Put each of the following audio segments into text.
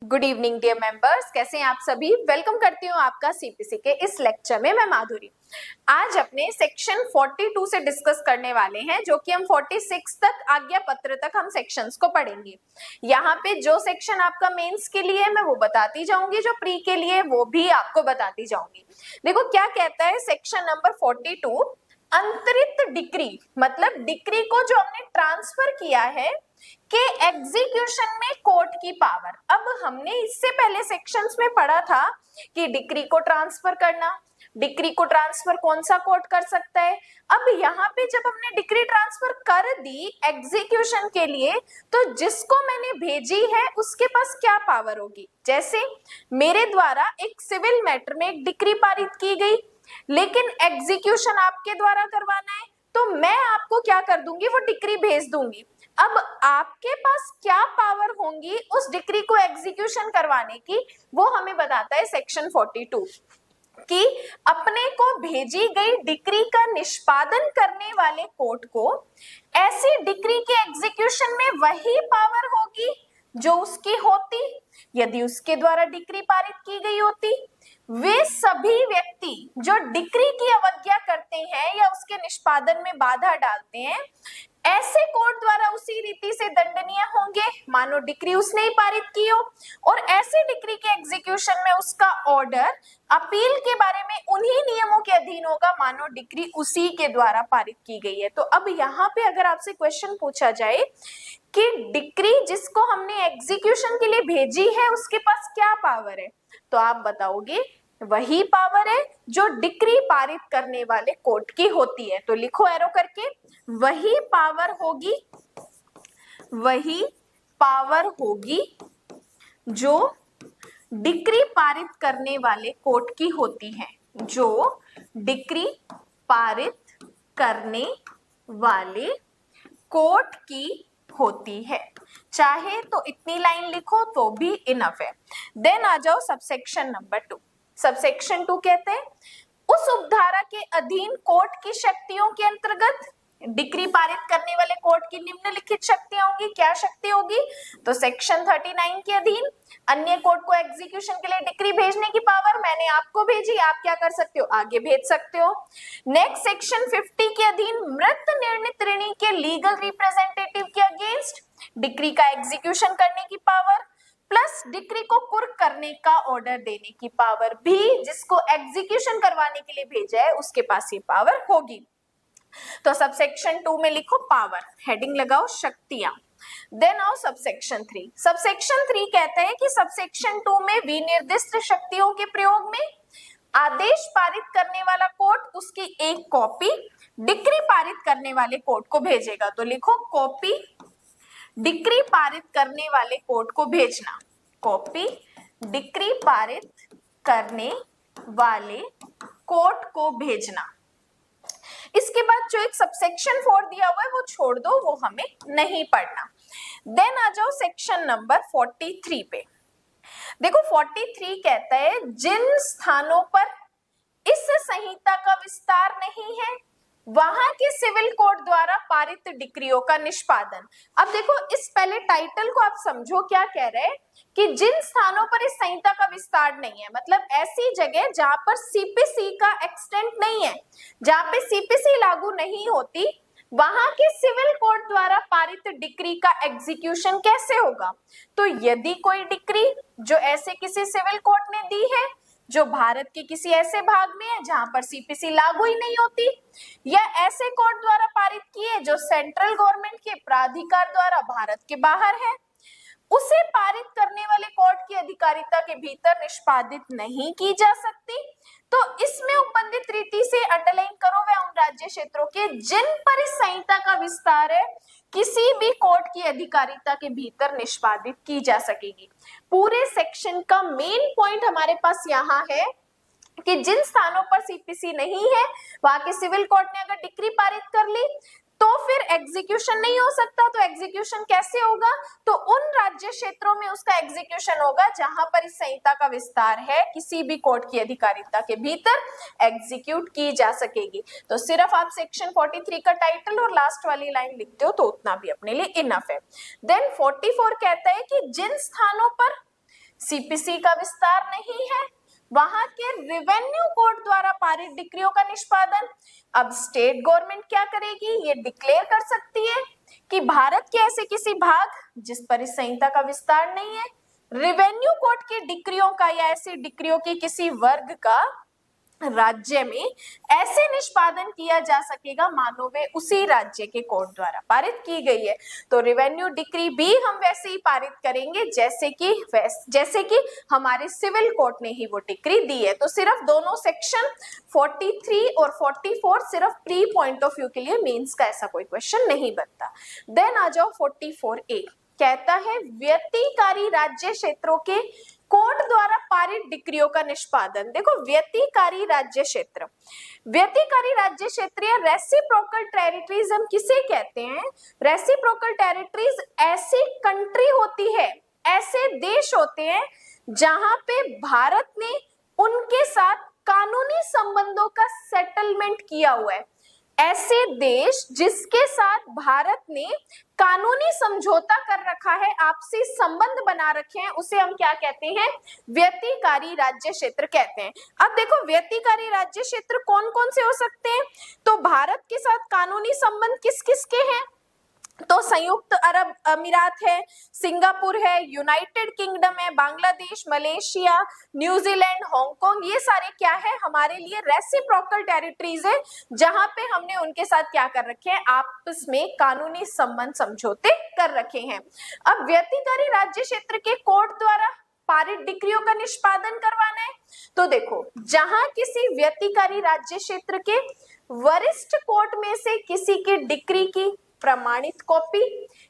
Good evening dear members, कैसे हैं आप सभी। वेलकम करती हूँ आपका सीपीसी के इस लेक्चर में। मैं माधुरी आज अपने सेक्शन 42 से डिस्कस करने वाले हैं, जो कि हम 46 तक आज्ञा पत्र तक हम सेक्शंस को पढ़ेंगे। यहाँ पे जो सेक्शन आपका मेंस के लिए है मैं वो बताती जाऊंगी, जो प्री के लिए वो भी आपको बताती जाऊंगी। देखो क्या कहता है सेक्शन नंबर 42, अंतरित डिक्री, मतलब डिक्री को जो हमने ट्रांसफर किया है के एग्जीक्यूशन में कोर्ट की पावर। अब हमने इससे पहले सेक्शंस में पढ़ा था कि डिक्री को ट्रांसफर करना, डिक्री को ट्रांसफर कौन सा कोर्ट कर सकता है। अब यहाँ पे जब हमने डिक्री ट्रांसफर कर दी एग्जीक्यूशन के लिए, तो जिसको मैंने भेजी है उसके पास क्या पावर होगी। जैसे मेरे द्वारा एक सिविल मैटर में एक डिक्री पारित की गई, लेकिन एग्जीक्यूशन आपके द्वारा करवाना है, तो मैं आपको क्या कर दूंगी, वो डिक्री भेज दूंगी। अब आपके पास क्या पावर होंगी उस डिक्री को एग्जीक्यूशन करवाने की, वो हमें बताता है सेक्शन 42 कि अपने को भेजी गई डिक्री का निष्पादन करने वाले कोर्ट को ऐसी डिक्री के एग्जीक्यूशन में वही पावर होगी जो उसकी होती यदि उसके द्वारा डिक्री पारित की गई होती। वे सभी व्यक्ति जो डिक्री की अवज्ञा करते हैं या उसके निष्पादन में बाधा डालते हैं, ऐसे कोर्ट द्वारा उसी रीति से दंडनीय होंगे मानो डिक्री उसने ही पारित की हो, और ऐसे डिक्री के एग्जीक्यूशन में उसका ऑर्डर अपील के बारे में उन्हीं नियमों के अधीन होगा मानो डिक्री उसी के द्वारा पारित की गई है। तो अब यहाँ पे अगर आपसे क्वेश्चन पूछा जाए कि डिक्री जिसको हमने एग्जीक्यूशन के लिए भेजी है उसके पास क्या पावर है, तो आप बताओगे वही पावर है जो डिक्री पारित करने वाले कोर्ट की होती है। तो लिखो एरो करके, वही पावर होगी, वही पावर होगी जो डिक्री पारित करने वाले कोर्ट की होती है, जो डिक्री पारित करने वाले कोर्ट की होती है। चाहे तो इतनी लाइन लिखो तो भी इनफ है। देन आ जाओ सबसेक्शन नंबर 2। सबसेक्शन 2 कहते हैं उस उपधारा के अधीन कोर्ट की शक्तियों के अंतर्गत डिक्री पारित करने वाले कोर्ट की निम्नलिखित शक्तियां होंगी। क्या शक्ति होगी, तो सेक्शन 39 के अधीन अन्य कोर्ट को एग्जीक्यूशन के लिए डिक्री भेजने की पावर मैंने आपको भेजी, आप क्या कर सकते हो, आगे भेज सकते हो। नेक्स्ट सेक्शन 50 के अधीन मृत निर्णित ऋणी के लीगल रिप्रेजेंटेटिव के अगेंस्ट डिक्री का एग्जीक्यूशन करने की पावर, प्लस डिक्री को कुर्क करने का ऑर्डर देने की पावर भी जिसको एग्जीक्यूशन करवाने के लिए भेजा है उसके पास ये पावर होगी। तो सबसेक्शन 2 में लिखो पावर, हेडिंग लगाओ शक्तियां। देन आओ सबसेक्शन 3। सबसेक्शन 3 कहते हैं कि सबसेक्शन 2 में विनिर्दिष्ट शक्तियों के प्रयोग में आदेश पारित करने वाला कोर्ट उसकी एक कॉपी डिक्री पारित करने वाले कोर्ट को भेजेगा। तो लिखो कॉपी डिक्री पारित करने वाले कोर्ट को भेजना, कॉपी डिक्री पारित करने वाले कोर्ट को भेजना। इसके बाद जो एक सबसेक्शन 4 दिया हुआ है वो छोड़ दो, वो हमें नहीं पढ़ना। देन आ जाओ सेक्शन नंबर 43 पे। देखो 43 कहता है जिन स्थानों पर इस संहिता का विस्तार नहीं है वहां के सिविल कोर्ट द्वारा पारित डिक्रियों का निष्पादन। अब देखो इस पहले टाइटल को आप समझो, क्या कह रहे हैं कि जिन स्थानों पर इस संहिता का विस्तार नहीं है, मतलब ऐसी जगह जहां पर सीपीसी का एक्सटेंट नहीं है, जहां पे सीपीसी लागू नहीं होती, वहां के सिविल कोर्ट द्वारा पारित डिक्री का एग्जीक्यूशन कैसे होगा। तो यदि कोई डिक्री जो ऐसे किसी सिविल कोर्ट ने दी है जो भारत के किसी ऐसे भाग में है जहां पर सीपीसी लागू ही नहीं होती, या ऐसे कोर्ट द्वारा पारित किए जो सेंट्रल गवर्नमेंट के प्राधिकार द्वारा भारत के बाहर है, उसे पारित करने वाले कोर्ट की अधिकारिता के भीतर निष्पादित नहीं की जा सकती। तो इसमें उपबंधित रीति से अंडरलाइन करो वह उन राज्य क्षेत्रों के जिन पर इस संहिता का विस्तार है किसी भी कोर्ट की अधिकारिता के भीतर निष्पादित की जा सकेगी। पूरे सेक्शन का मेन पॉइंट हमारे पास यहाँ है कि जिन स्थानों पर सीपीसी नहीं है वहां के सिविल कोर्ट ने अगर डिक्री पारित कर ली तो फिर एग्जीक्यूशन नहीं हो सकता। तो एग्जीक्यूशन कैसे होगा, तो उन राज्य क्षेत्रों में उसका एग्जीक्यूशन होगा जहां पर इस संहिता का विस्तार है किसी भी कोर्ट की अधिकारिता के भीतर एग्जीक्यूट की जा सकेगी। तो सिर्फ आप सेक्शन 43 का टाइटल और लास्ट वाली लाइन लिखते हो तो उतना भी अपने लिए इनफ है। देन 44 कहता है कि जिन स्थानों पर सीपीसी का विस्तार नहीं है, वहां के रेवेन्यू कोड द्वारा पारित डिक्रियों का निष्पादन। अब स्टेट गवर्नमेंट क्या करेगी, ये डिक्लेयर कर सकती है कि भारत के ऐसे किसी भाग जिस पर इस संहिता का विस्तार नहीं है, रेवेन्यू कोड की डिक्रियों का या ऐसी डिक्रियों के किसी वर्ग का राज्य में ऐसे निष्पादन किया जा सकेगा मानो वे उसी राज्य के कोर्ट द्वारा पारित की गई है। तो रेवेन्यू डिक्री भी हम वैसे ही पारित करेंगे जैसे कि हमारे सिविल कोर्ट ने ही वो डिक्री दी है। तो सिर्फ दोनों सेक्शन 43 और 44 सिर्फ प्री पॉइंट ऑफ व्यू के लिए, मेंस का ऐसा कोई क्वेश्चन नहीं बनता। देन आ जाओ 44A, कहता है व्यतिकारी राज्य क्षेत्रों के कोर्ट द्वारा पारित डिक्रियों का निष्पादन। देखो व्यतिकारी राज्य क्षेत्र, व्यतिकारी राज्य क्षेत्र या रेसिप्रोकल टेरिटरीज हम किसे कहते हैं? रेसिप्रोकल टेरिटरीज ऐसी कंट्री होती है, ऐसे देश होते हैं जहां पे भारत ने उनके साथ कानूनी संबंधों का सेटलमेंट किया हुआ है। ऐसे देश जिसके साथ भारत ने कानूनी समझौता कर रखा है, आपसी संबंध बना रखे हैं, उसे हम क्या कहते हैं? व्यतिकारी राज्य क्षेत्र कहते हैं। अब देखो व्यतिकारी राज्य क्षेत्र कौन कौन से हो सकते हैं? तो भारत के साथ कानूनी संबंध किस किस के हैं? तो संयुक्त अरब अमीरात है, सिंगापुर है, यूनाइटेड किंगडम है, बांग्लादेश, मलेशिया, न्यूजीलैंड, हांगकांग, ये सारे क्या है? हमारे लिए रेसिप्रोकल टेरिटरीज है, जहां पे हमने उनके साथ क्या कर रखे हैं? आपस में कानूनी संबंध समझौते कर रखे हैं। अब व्यतिकारी राज्य क्षेत्र के कोर्ट द्वारा पारित डिक्रियों का निष्पादन करवाना है। तो देखो जहां किसी व्यतिकारी राज्य क्षेत्र के वरिष्ठ कोर्ट में से किसी की डिक्री की प्रमाणित कॉपी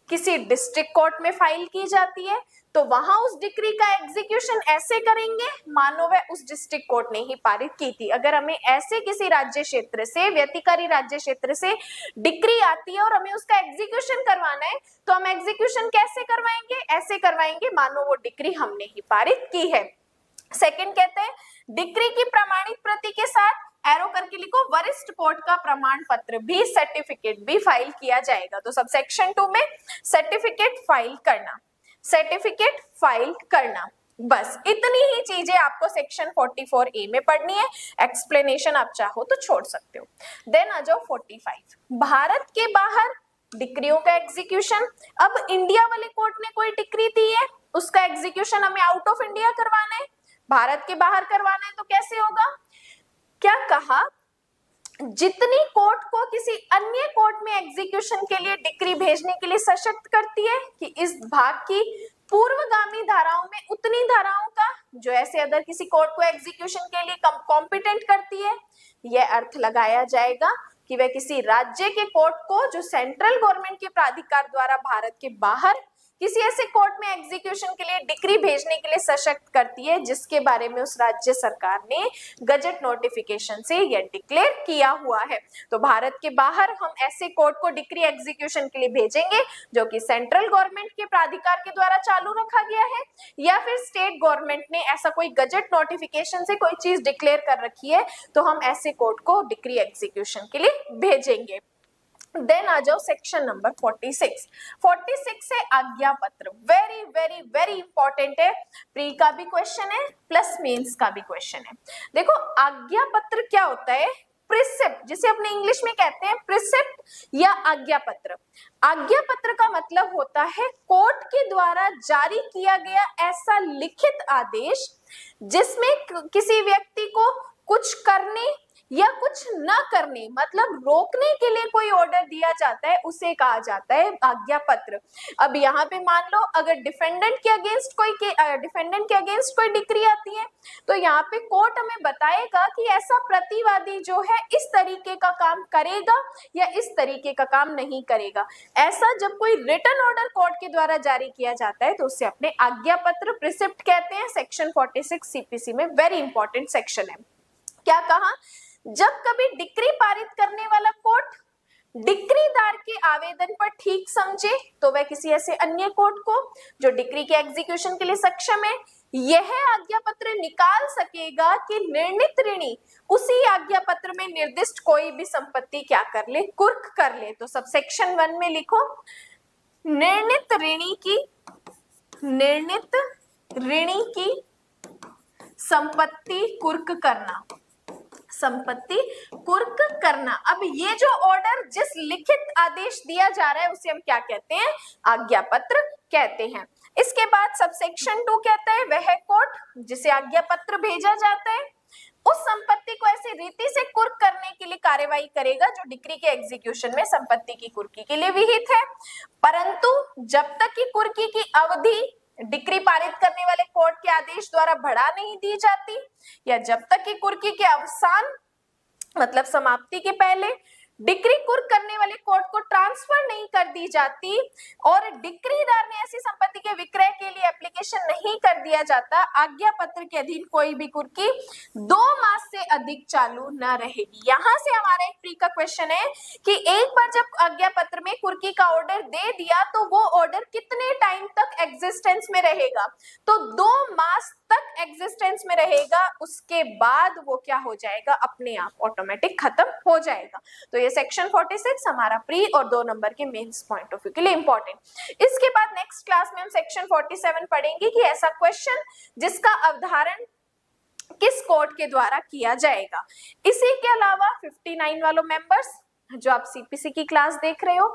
किसी डिस्ट्रिक्ट कोर्ट में फाइल की जाती है, तो वहां उस डिक्री का एग्जीक्यूशन ऐसे करेंगे मानो वह उस डिस्ट्रिक्ट कोर्ट ने ही पारित की थी। अगर हमें ऐसे किसी राज्य क्षेत्र से, व्यतिकारी राज्य क्षेत्र से डिक्री आती है और हमें उसका एग्जीक्यूशन करवाना है, तो हम एग्जीक्यूशन कैसे करवाएंगे? ऐसे करवाएंगे मानो वो डिक्री हमने ही पारित की है। सेकंड कहते हैं डिक्री की प्रमाणित प्रति के साथ एरो करके लिखो वरिष्ठ कोर्ट का प्रमाण पत्र भी, सर्टिफिकेट भी फाइल किया जाएगा। तो सब सेक्शन 2 में सर्टिफिकेट फाइल करना, सर्टिफिकेट फाइल करना, बस इतनी ही चीजें आपको सेक्शन 44A में पढ़नी है। एक्सप्लेनेशन आप चाहो तो छोड़ सकते हो। देन आ जाओ 45, भारत के बाहर डिक्रियों का एग्जीक्यूशन। अब इंडिया वाले कोर्ट ने कोई डिक्री दी है, उसका एग्जीक्यूशन हमें आउट ऑफ इंडिया करवाना है, भारत के बाहर करवाना है, तो कैसे होगा? क्या कहा? जितनी कोर्ट को किसी अन्य कोर्ट में एग्जीक्यूशन के लिए डिक्री भेजने के लिए सशक्त करती है कि इस भाग की पूर्वगामी धाराओं में उतनी धाराओं का जो ऐसे अदर किसी कोर्ट को एग्जीक्यूशन के लिए कॉम्पिटेंट करती है, यह अर्थ लगाया जाएगा कि वह किसी राज्य के कोर्ट को जो सेंट्रल गवर्नमेंट के प्राधिकार द्वारा भारत के बाहर किसी ऐसे कोर्ट में एग्जीक्यूशन के लिए डिक्री भेजने के लिए सशक्त करती है जिसके बारे में उस राज्य सरकार ने गजट नोटिफिकेशन से यह डिक्लेयर किया हुआ है। तो भारत के बाहर हम ऐसे कोर्ट को डिक्री एग्जीक्यूशन के लिए भेजेंगे जो कि सेंट्रल गवर्नमेंट के प्राधिकार के द्वारा चालू रखा गया है, या फिर स्टेट गवर्नमेंट ने ऐसा कोई गजट नोटिफिकेशन से कोई चीज डिक्लेयर कर रखी है, तो हम ऐसे कोर्ट को डिक्री एग्जीक्यूशन के लिए भेजेंगे। देन आ जाओ सेक्शन नंबर 46। 46 है आज्ञा पत्र, वेरी वेरी वेरी इंपॉर्टेंट है, प्री का भी क्वेश्चन है प्लस मेंस का भी क्वेश्चन है। देखो आज्ञा पत्र क्या होता है? प्रिसेप्ट, जिसे अपने इंग्लिश में कहते हैं प्रिसेप्ट या आज्ञा पत्र। आज्ञा पत्र का मतलब होता है कोर्ट के द्वारा जारी किया गया ऐसा लिखित आदेश जिसमें किसी व्यक्ति को कुछ करने या कुछ न करने, मतलब रोकने के लिए कोई ऑर्डर दिया जाता है, उसे कहा जाता है आज्ञा पत्र। अब यहाँ पे मान लो अगर डिफेंडेंट के अगेंस्ट कोई डिक्री आती है, तो यहाँ पे कोर्ट हमें बताएगा कि ऐसा प्रतिवादी जो है इस तरीके का काम करेगा या इस तरीके का काम नहीं करेगा। ऐसा जब कोई रिटन ऑर्डर कोर्ट के द्वारा जारी किया जाता है तो उसे अपने आज्ञा पत्र प्रिसेप्ट कहते हैं। सेक्शन 46 सीपीसी में वेरी इंपॉर्टेंट सेक्शन है। क्या कहा? जब कभी डिक्री पारित करने वाला कोर्ट डिक्रीदार के आवेदन पर ठीक समझे तो वह किसी ऐसे अन्य कोर्ट को जो डिक्री के एग्जीक्यूशन के लिए सक्षम है यह आज्ञा पत्र निकाल सकेगा कि निर्णित ऋणी उसी आज्ञा पत्र में निर्दिष्ट कोई भी संपत्ति क्या कर ले, कुर्क कर ले। तो सब सेक्शन 1 में लिखो निर्णित ऋणी की निर्णित ऋणी की संपत्ति कुर्क करना, संपत्ति कुर्क करना। अब ये जो ऑर्डर, जिस लिखित आदेश दिया जा रहा है उसे हम क्या कहते हैं? आज्ञा पत्र कहते हैं। इसके बाद सबसेक्शन 2 कहता है वह कोर्ट जिसे आज्ञा पत्र भेजा जाता है उस संपत्ति को ऐसी रीति से कुर्क करने के लिए कार्यवाही करेगा जो डिक्री के एग्जीक्यूशन में संपत्ति की कुर्की के लिए विहित है, परंतु जब तक कि कुर्की की अवधि डिक्री पारित करने वाले कोर्ट के आदेश द्वारा बढ़ा नहीं दी जाती या जब तक कि कुर्की के अवसान मतलब समाप्ति के पहले डिक्री कुर्क करने वाले कोर्ट को ट्रांसफर नहीं कर दी जाती और डिक्रीदार ने ऐसी संपत्ति के विक्रय के लिए एप्लीकेशन नहीं कर दिया जाता, आज्ञा पत्र के अधीन कोई भी कुर्की 2 मास से अधिक चालू न रहेगी। यहाँ से हमारा एक प्री का क्वेश्चन है कि एक बार जब आज्ञा पत्र में कुर्की का ऑर्डर दे दिया तो वो ऑर्डर कितने टाइम तक एग्जिस्टेंस में रहेगा? तो 2 मास तक एग्जिस्टेंस में रहेगा, उसके बाद वो क्या हो जाएगा? अपने आप ऑटोमेटिक खत्म हो जाएगा। तो ये सेक्शन 46 हमारा प्री और 2 नंबर के मेंस पॉइंट ऑफ व्यू के लिए इंपॉर्टेंट। इसके बाद नेक्स्ट क्लास में हम सेक्शन 47 पढ़ेंगे कि ऐसा क्वेश्चन जिसका अवधारण किस कोर्ट के द्वारा किया जाएगा। इसी के अलावा 59 वालों मेंबर्स जो आप सीपीसी की क्लास देख रहे हो,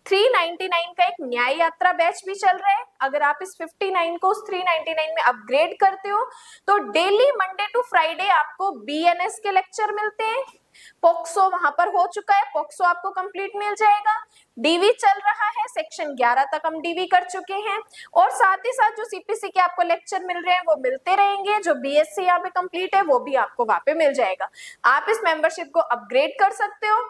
399 का एक न्याय यात्रा बैच भी चल रहा है। अगर आप इस 59 को उस 399 में अपग्रेड करते हो तो डेली मंडे टू फ्राइडे आपको बीएनएस के लेक्चर मिलते हैं। पॉक्सो वहां पर हो चुका है, पॉक्सो आपको कंप्लीट मिल जाएगा। डीवी चल रहा है, सेक्शन 11 तक हम डीवी कर चुके हैं और साथ ही साथ जो सीपीसी के आपको लेक्चर मिल रहे हैं वो मिलते रहेंगे। जो बीएससी यहाँ पे कंप्लीट है वो भी आपको वहां पे मिल जाएगा। आप इस मेंबरशिप को अपग्रेड कर सकते हो,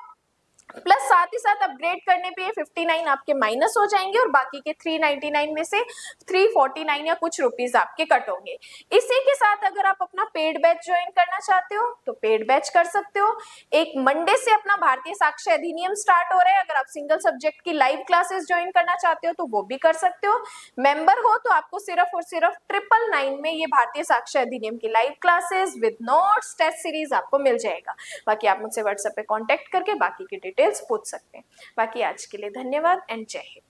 प्लस साथ ही साथ अपग्रेड करने पे 59 आपके माइनस हो जाएंगे और बाकी के 399 में से 349 या कुछ रुपीस आपके कट होंगे। इसी के साथ अगर आप अपना पेड बैच ज्वाइन करना चाहते हो तो पेड बैच कर सकते हो। एक मंडे से अपना भारतीय साक्ष्य अधिनियम स्टार्ट हो रहा है। अगर आप सिंगल सब्जेक्ट की लाइव क्लासेस ज्वाइन करना चाहते हो तो वो भी कर सकते हो। मेंबर हो तो आपको सिर्फ और सिर्फ 999 में ये भारतीय साक्ष्य अधिनियम की live classes with notes test series आपको मिल जाएगा। बाकी आप मुझसे व्हाट्सएप पे कॉन्टेक्ट करके बाकी की डिटेल्स पूछ सकते हैं। बाकी आज के लिए धन्यवाद एंड जय हिंद।